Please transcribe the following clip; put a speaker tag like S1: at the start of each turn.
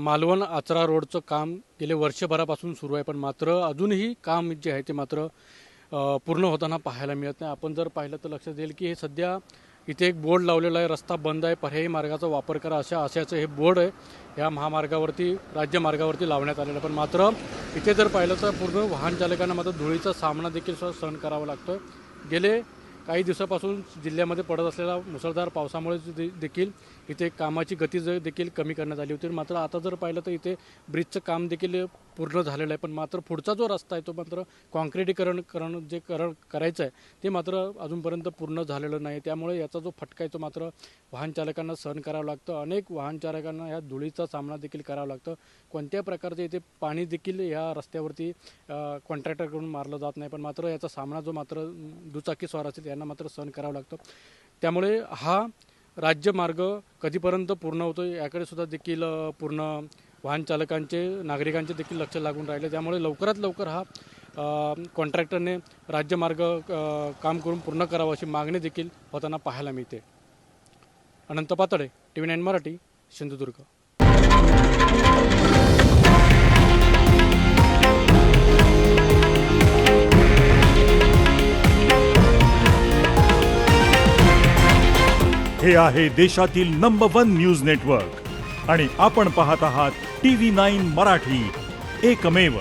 S1: मालवण आचरा रोडचं काम गेले वर्षभरापासून सुरू आहे, पण मात्र अजूनही काम जे आहे ते मात्र पूर्ण होताना पाहायला मिळत नाही. आपण जर पाहिलं तर लक्षात येईल की हे सध्या इथे एक बोर्ड लावलेला आहे, रस्ता बंद आहे, पर्यायी मार्गाचा वापर करा अशा आशयाचं हे बोर्ड आहे या महामार्गावरती, राज्यमार्गावरती लावण्यात आलेलं. पण मात्र इथे जर पाहिलं तर पूर्ण वाहन चालकांना मात्र धुळीचा सामना देखील सहन करावा लागतो आहे. गेले काही दिवसापासून जिल्ह्यामध्ये पडत असलेल्या मुसळधार पावसामुळे देखील इथे कामाची गती देखील कमी करण्यात आली होती. मात्र आता जर पाहिलं तर इथे ब्रिजचं काम देखील पूर्ण झालेलं आहे, पण मात्र पुढचा जो रस्ता आहे तो मात्र काँक्रिटीकरण करायचं आहे ते मात्र अजूनपर्यंत पूर्ण झालेलं नाही. त्यामुळे याचा जो फटका आहे तो मात्र वाहन चालकांना सहन करावं लागतं. अनेक वाहन चालकांना ह्या धुळीचा सामना देखील करावा लागतं. कोणत्या प्रकारचे इथे पाणी देखील या रस्त्यावरती कॉन्ट्रॅक्टरकडून मारलं जात नाही, पण मात्र याचा सामना जो मात्र दुचाकीस्वार असेल यांना मात्र सहन करावं लागतं. त्यामुळे हा राज्यमार्ग कधीपर्यंत पूर्ण होतो याकडे सुद्धा देखील पूर्ण वाहन चालकांचे, नागरिकांचे देखील लक्ष लागून राहिले. त्यामुळे लवकरात लवकर हा कॉन्ट्रॅक्टरने राज्यमार्ग काम करून पूर्ण करावं अशी मागणी देखील होताना पाहायला मिळते. अनंत पातळे, TV9 मराठी, सिंधुदुर्ग.
S2: हे आहे देशातील नंबर 1 न्यूज नेटवर्क आणि आपण पाहत आहात TV9 मराठी, एकमेव.